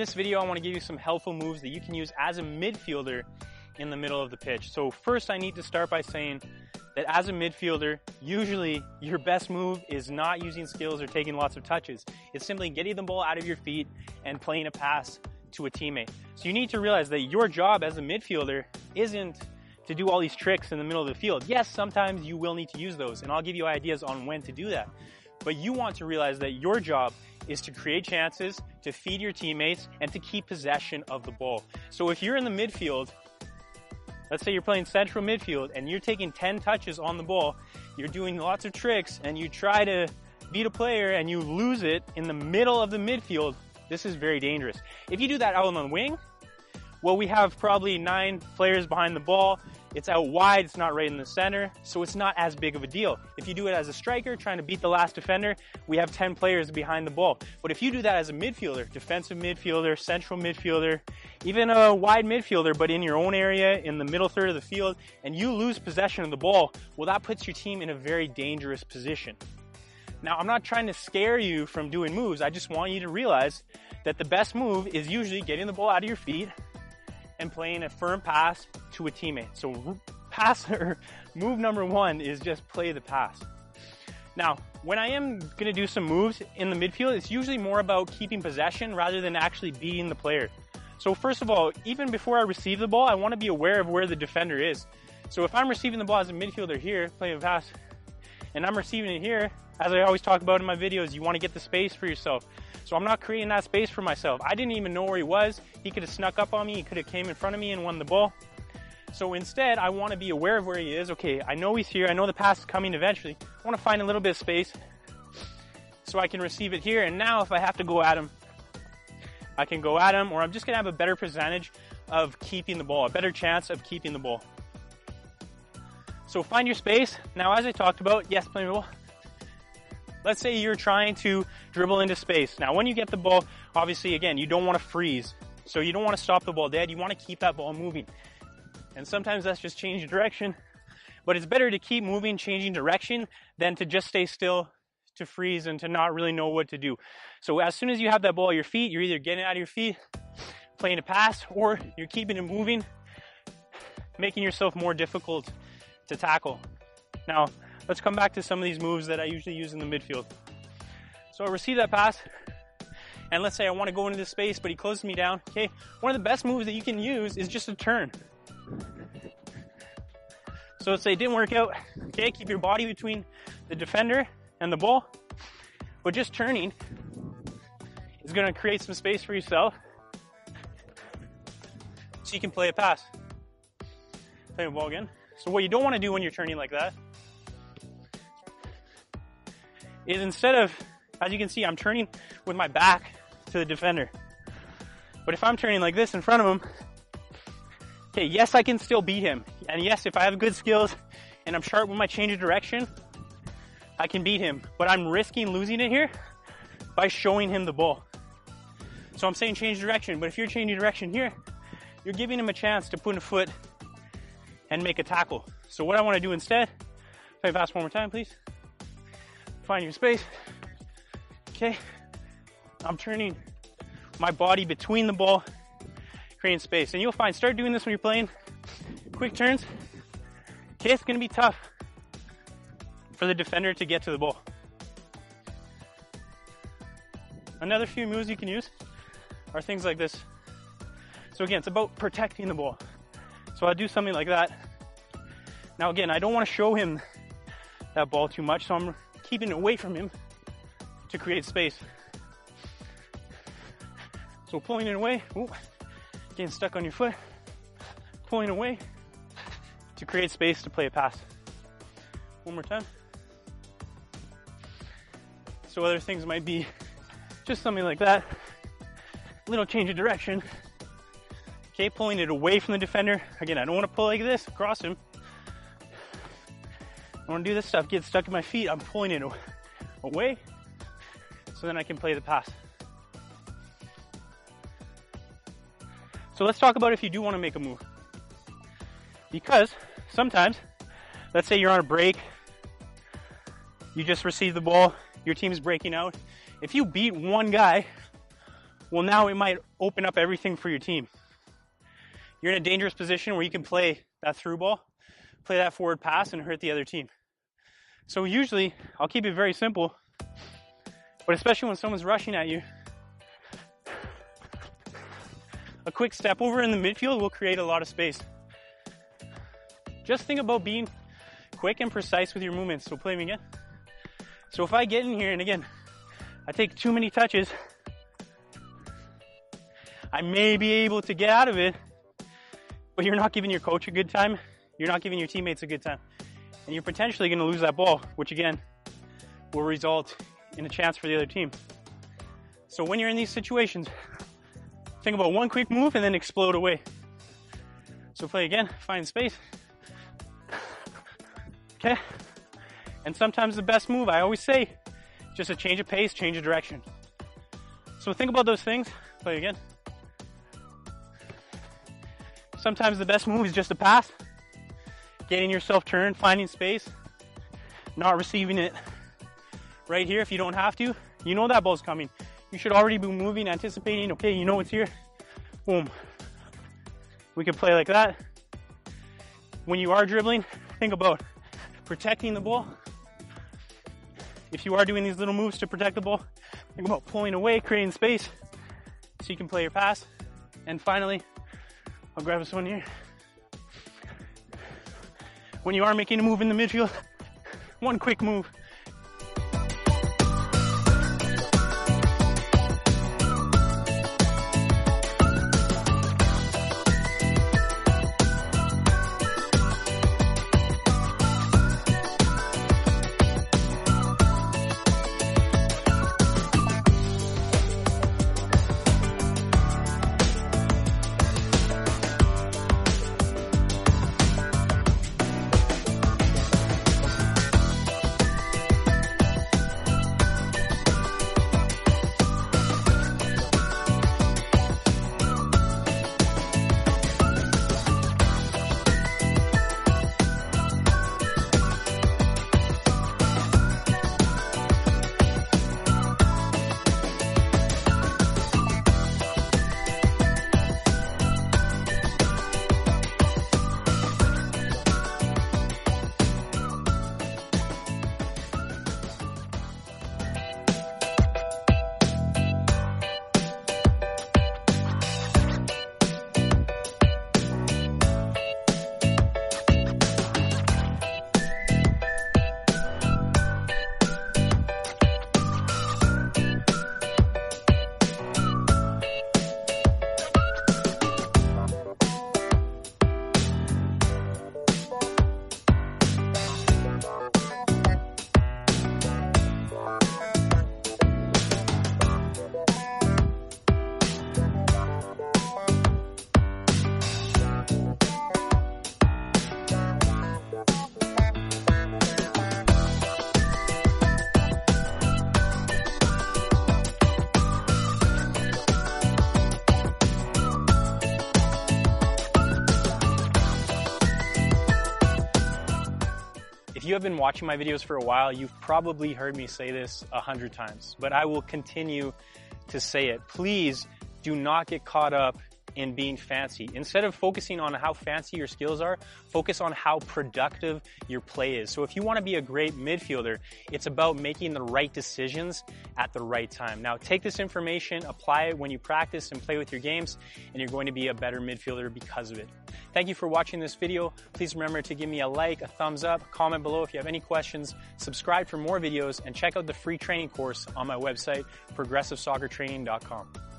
this video, I want to give you some helpful moves that you can use as a midfielder in the middle of the pitch. So first, I need to start by saying that as a midfielder, usually your best move is not using skills or taking lots of touches. It's simply getting the ball out of your feet and playing a pass to a teammate. So you need to realize that your job as a midfielder isn't to do all these tricks in the middle of the field. Yes, sometimes you will need to use those, and I'll give you ideas on when to do that. But you want to realize that your job is to create chances, to feed your teammates, and to keep possession of the ball. So if you're in the midfield, let's say you're playing central midfield and you're taking 10 touches on the ball, you're doing lots of tricks, and you try to beat a player and you lose it in the middle of the midfield, this is very dangerous. If you do that out on the wing, well, we have probably 9 players behind the ball. It's out wide, it's not right in the center, so it's not as big of a deal. If you do it as a striker, trying to beat the last defender, we have 10 players behind the ball. But if you do that as a midfielder, defensive midfielder, central midfielder, even a wide midfielder, but in your own area, in the middle third of the field, and you lose possession of the ball, well, that puts your team in a very dangerous position. Now, I'm not trying to scare you from doing moves. I just want you to realize that the best move is usually getting the ball out of your feet and playing a firm pass to a teammate. So move number 1 is just play the pass. Now, when I am going to do some moves in the midfield, it's usually more about keeping possession rather than actually beating the player. So first of all, even before I receive the ball, I want to be aware of where the defender is. So if I'm receiving the ball as a midfielder here, playing a pass, and I'm receiving it here, as I always talk about in my videos, you want to get the space for yourself. So I'm not creating that space for myself. I didn't even know where he was. He could have snuck up on me. He could have came in front of me and won the ball. So instead, I want to be aware of where he is. Okay, I know he's here. I know the pass is coming eventually. I want to find a little bit of space so I can receive it here. And now if I have to go at him, I can go at him, or I'm just going to have a better percentage of keeping the ball, a better chance of keeping the ball. So find your space. Now, as I talked about, yes, playing the ball. Let's say you're trying to dribble into space. Now, when you get the ball, obviously, again, you don't want to freeze. So you don't want to stop the ball dead. You want to keep that ball moving. And sometimes that's just changing direction. But it's better to keep moving, changing direction, than to just stay still, to freeze, and to not really know what to do. So as soon as you have that ball at your feet, you're either getting it out of your feet, playing a pass, or you're keeping it moving, making yourself more difficult to tackle. Now, let's come back to some of these moves that I usually use in the midfield. So I receive that pass, and let's say I want to go into this space, but he closes me down. Okay, one of the best moves that you can use is just a turn. So let's say it didn't work out. Okay, keep your body between the defender and the ball, but just turning is going to create some space for yourself so you can play a pass. Play the ball again. So what you don't want to do when you're turning like that is, instead of, as you can see, I'm turning with my back to the defender. But if I'm turning like this in front of him, okay, yes, I can still beat him. And yes, if I have good skills and I'm sharp with my change of direction, I can beat him. But I'm risking losing it here by showing him the ball. So I'm saying change direction, but if you're changing direction here, you're giving him a chance to put in a foot and make a tackle. So what I want to do instead, play pass one more time, please. Find your space. Okay, I'm turning my body between the ball, creating space. And you'll find, start doing this when you're playing quick turns. Okay, it's going to be tough for the defender to get to the ball. Another few moves you can use are things like this. So again, it's about protecting the ball. So I'll do something like that. Now again, I don't want to show him that ball too much, so I'm keeping it away from him to create space. So pulling it away, getting stuck on your foot, pulling away to create space to play a pass. One more time. So other things might be just something like that. Little change of direction. Okay, pulling it away from the defender. Again, I don't want to pull like this across him. I want to do this stuff, get stuck in my feet. I'm pulling it away so then I can play the pass. So let's talk about if you do want to make a move. Because sometimes, let's say you're on a break, you just received the ball, your team is breaking out. If you beat one guy well, now it might open up everything for your team. You're in a dangerous position where you can play that through ball, play that forward pass, and hurt the other team. So usually, I'll keep it very simple, but especially when someone's rushing at you, a quick step over in the midfield will create a lot of space. Just think about being quick and precise with your movements. So play me again. So if I get in here, and again, I take too many touches, I may be able to get out of it, but you're not giving your coach a good time. You're not giving your teammates a good time. And you're potentially going to lose that ball, which again, will result in a chance for the other team. So when you're in these situations, think about one quick move and then explode away. So play again, find space. Okay? And sometimes the best move, I always say, just a change of pace, change of direction. So think about those things. Play again. Sometimes the best move is just a pass. Getting yourself turned, finding space, not receiving it right here if you don't have to. You know that ball's coming. You should already be moving, anticipating, okay, you know it's here. Boom. We can play like that. When you are dribbling, think about protecting the ball. If you are doing these little moves to protect the ball, think about pulling away, creating space so you can play your pass. And finally, I'll grab this one here. When you are making a move in the midfield, one quick move. If you have been watching my videos for a while, you've probably heard me say this 100 times, but I will continue to say it. Please do not get caught up in being fancy. Instead of focusing on how fancy your skills are, focus on how productive your play is. So if you want to be a great midfielder, it's about making the right decisions at the right time. Now take this information, apply it when you practice and play with your games, and you're going to be a better midfielder because of it. Thank you for watching this video. Please remember to give me a like, a thumbs up, comment below if you have any questions, subscribe for more videos, and check out the free training course on my website, progressivesoccertraining.com.